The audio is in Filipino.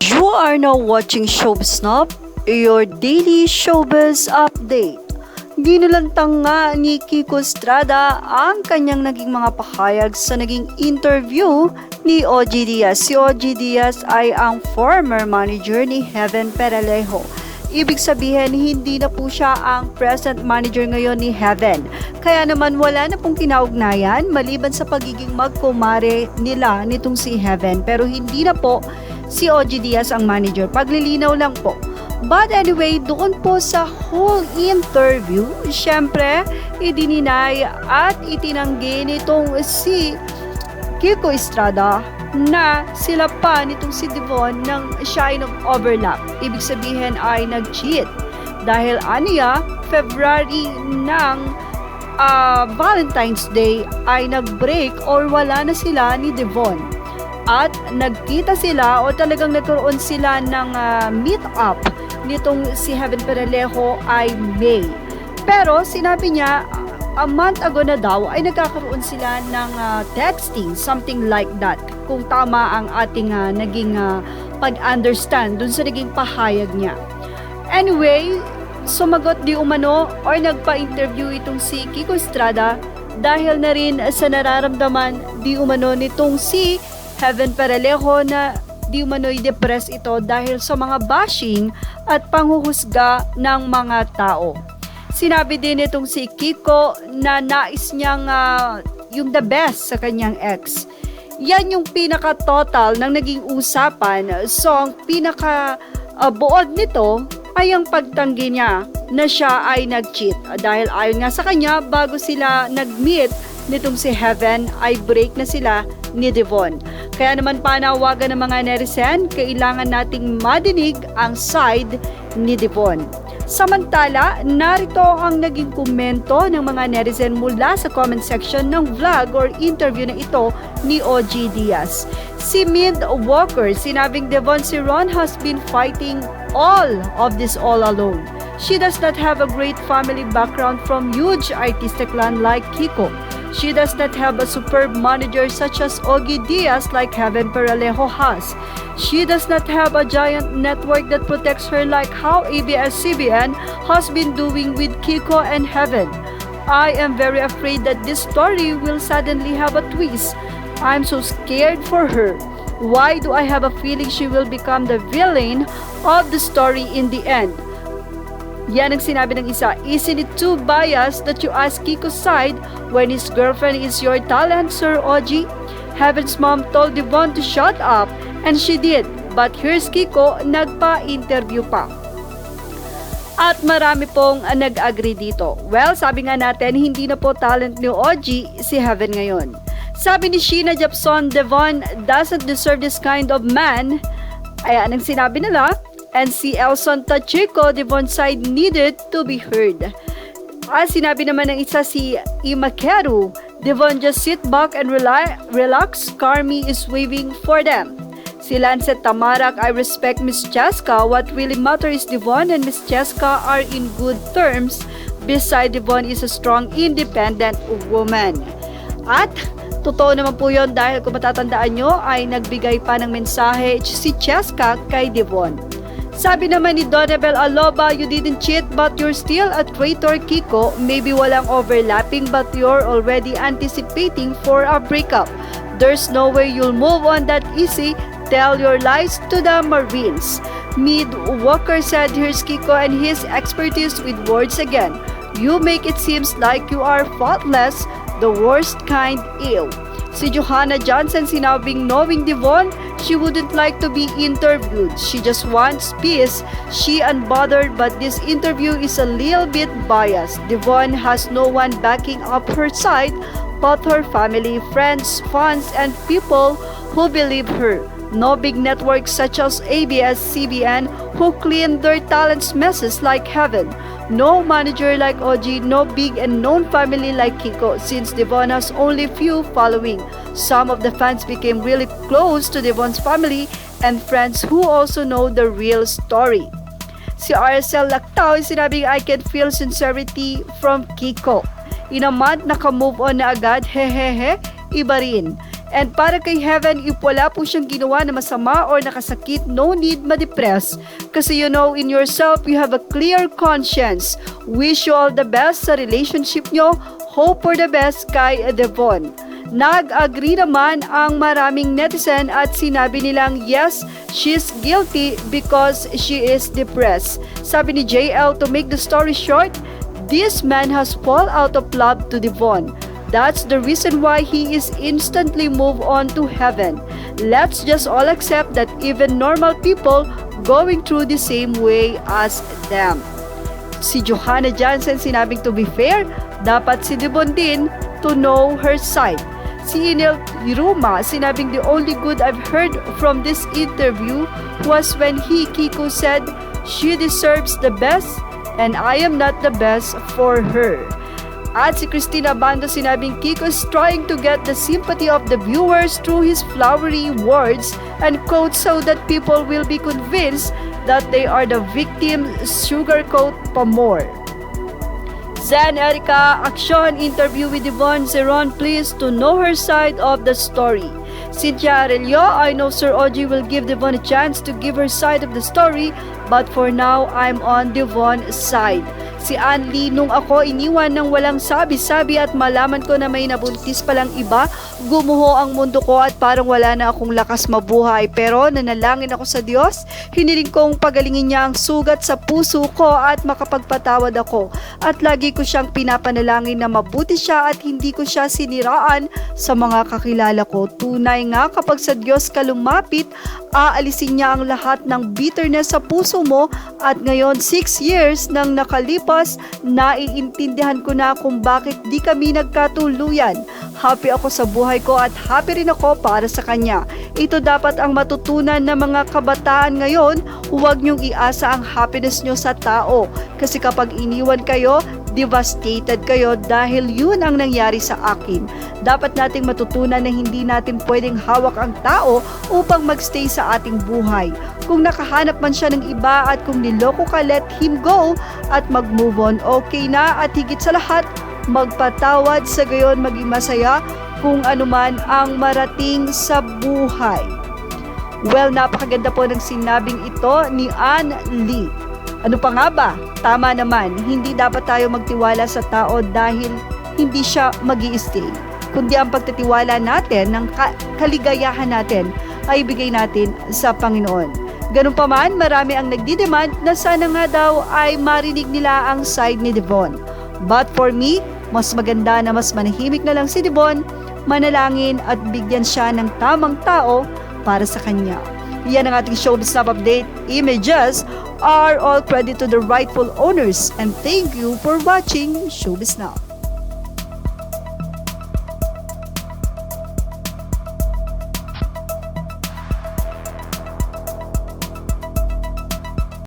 You are now watching Showbiz Snob, your daily showbiz update. Ginulantang nga ni Kiko Estrada ang kanyang naging mga pahayag sa naging interview ni OG Diaz. Si OG Diaz ay ang former manager ni Heaven Peralejo. Ibig sabihin, hindi na po siya ang present manager ngayon ni Heaven. Kaya naman wala na pong kinaugnayan maliban sa pagiging magkumare nila nitong si Heaven. Pero hindi na po si OG Diaz ang manager. Paglilinaw lang po. But anyway, doon po sa whole interview, syempre, idininay at itinanggi nitong si Kiko Estrada na sila pa nitong si Devon nang siya ay nag-overlap. Ibig sabihin ay nag-cheat. Dahil aniya, February ng Valentine's Day ay nag-break or wala na sila ni Devon. At nagkita sila o talagang nagkaroon sila ng meet-up nitong si Heaven Peralejo ay May. Pero sinabi niya, a month ago na daw ay nagkakaroon sila ng texting, something like that. Kung tama ang ating naging pag-understand dun sa naging pahayag niya. Anyway, sumagot di umano or nagpa-interview itong si Kiko Estrada dahil na rin sa nararamdaman di umano nitong si Heaven Peralejo na di umano'y depressed ito dahil sa mga bashing at panghuhusga ng mga tao. Sinabi din itong si Kiko na nais niyang yung the best sa kanyang ex. Yan yung pinaka-total ng naging usapan. So, ang pinaka-buod nito ay ang pagtanggi niya na siya ay nag-cheat. Dahil ayon nga sa kanya, bago sila nag-meet nitong si Heaven, ay break na sila ni Devon. Kaya naman panawagan ng mga netizen, kailangan nating madinig ang side ni Devon. Samantala, narito ang naging komento ng mga netizen mula sa comment section ng vlog or interview na ito ni OG Diaz. Si Mid Walker, sinabing Devon si Ron has been fighting all of this all alone. She does not have a great family background from huge artistic clan like Kiko. She does not have a superb manager such as Ogie Diaz like Heaven Peralejo has. She does not have a giant network that protects her like how ABS-CBN has been doing with Kiko and Heaven. I am very afraid that this story will suddenly have a twist. I'm so scared for her. Why do I have a feeling she will become the villain of the story in the end? Yan ang sinabi ng isa. Isn't it too biased that you ask Kiko's side when his girlfriend is your talent, Sir OG? Heaven's mom told Devon to shut up and she did. But here's Kiko, nagpa-interview pa. At marami pong nag-agree dito. Well, sabi nga natin, hindi na po talent ni OG si Heaven ngayon. Sabi ni Sheena Japson, Devon doesn't deserve this kind of man. Ayan ang sinabi nila. And si Elson Tachico, Devon's side needed to be heard. Sinabi naman ng isa si Imakeru, Devon just sit back and relax, Carmi is waving for them. Si Lancet Tamarak, I respect Miss Cheska. What really matters is Devon and Miss Cheska are in good terms. Beside, Devon is a strong, independent woman. At totoo naman po yun dahil kung matatandaan nyo ay nagbigay pa ng mensahe si Cheska kay Devon. Sabi naman ni Donabel Aloba, you didn't cheat but you're still a traitor, Kiko. Maybe walang overlapping but you're already anticipating for a breakup. There's no way you'll move on that easy. Tell your lies to the Marines. Mid Walker said, here's Kiko and his expertise with words again. You make it seems like you are faultless, the worst kind ill. Si Johanna Johnson sinabing knowing Devon, she wouldn't like to be interviewed. She just wants peace. She unbothered, but this interview is a little bit biased. Devon has no one backing up her side but her family, friends, fans, and people who believe her. No big networks such as ABS-CBN who clean their talents messes like Heaven. No manager like OG, no big and known family like Kiko since Devon has only few following. Some of the fans became really close to Devon's family and friends who also know the real story. Si RSL Lactao sinabing I can feel sincerity from Kiko. In a month, naka-move on na agad, hehehe, iba rin. And para kay Heaven, if wala po siyang ginawa na masama or nakasakit, no need ma-depress. Kasi you know in yourself, you have a clear conscience. Wish you all the best sa relationship nyo. Hope for the best kay Devon. Nag-agree naman ang maraming netizen at sinabi nilang yes, she's guilty because she is depressed. Sabi ni JL, to make the story short, this man has fall out of love to Devon. That's the reason why he is instantly moved on to Heaven. Let's just all accept that even normal people going through the same way as them. Si Johanna Jansen sinabing to be fair, dapat si Devon din to know her side. Si Inel Ruma sinabing the only good I've heard from this interview was when Kiko said she deserves the best and I am not the best for her. At si Christina Bando sinabing Kiko is trying to get the sympathy of the viewers through his flowery words and quotes so that people will be convinced that they are the victim, sugarcoat pa more. Zen Erica, action interview with Devon Zeron, please to know her side of the story. Cynthia Aurelio, I know Sir Oji will give Devon a chance to give her side of the story, but for now, I'm on Devon's side. Si Anli, nung ako iniwan ng walang sabi-sabi at malaman ko na may nabuntis palang iba, gumuho ang mundo ko at parang wala na akong lakas mabuhay. Pero nanalangin ako sa Diyos, hiniling kong pagalingin niya ang sugat sa puso ko at makapagpatawad ako. At lagi ko siyang pinapanalangin na mabuti siya at hindi ko siya siniraan sa mga kakilala ko. Tunay nga kapag sa Diyos ka lumapit, aalisin niya ang lahat ng bitterness sa puso mo at ngayon 6 years nang nakalipas, naiintindihan ko na kung bakit di kami nagkatuluyan. Happy ako sa buhay ko at happy rin ako para sa kanya. Ito dapat ang matutunan ng mga kabataan ngayon, huwag niyong iasa ang happiness niyo sa tao. Kasi kapag iniwan kayo, devastated kayo dahil yun ang nangyari sa akin. Dapat nating matutunan na hindi natin pwedeng hawak ang tao upang magstay sa ating buhay. Kung nakahanap man siya ng iba at kung niloko ka, let him go at mag-move on. Okay na at higit sa lahat, magpatawad sa gayon maging masaya kung anuman ang marating sa buhay. Well, napakaganda po ng sinabing ito ni Ann Lee. Ano pa nga ba? Tama naman, hindi dapat tayo magtiwala sa tao dahil hindi siya mag-i-stay. Kundi ang pagtitiwala natin ng kaligayahan natin ay ibigay natin sa Panginoon. Ganun pa man, marami ang nagdidemand na sana nga daw ay marinig nila ang side ni Devon. But for me, mas maganda na mas manahimik na lang si Devon, manalangin at bigyan siya ng tamang tao para sa kanya. Yan ang ating Showbiz Snap Update. Images are all credit to the rightful owners. And thank you for watching Showbiz Snap.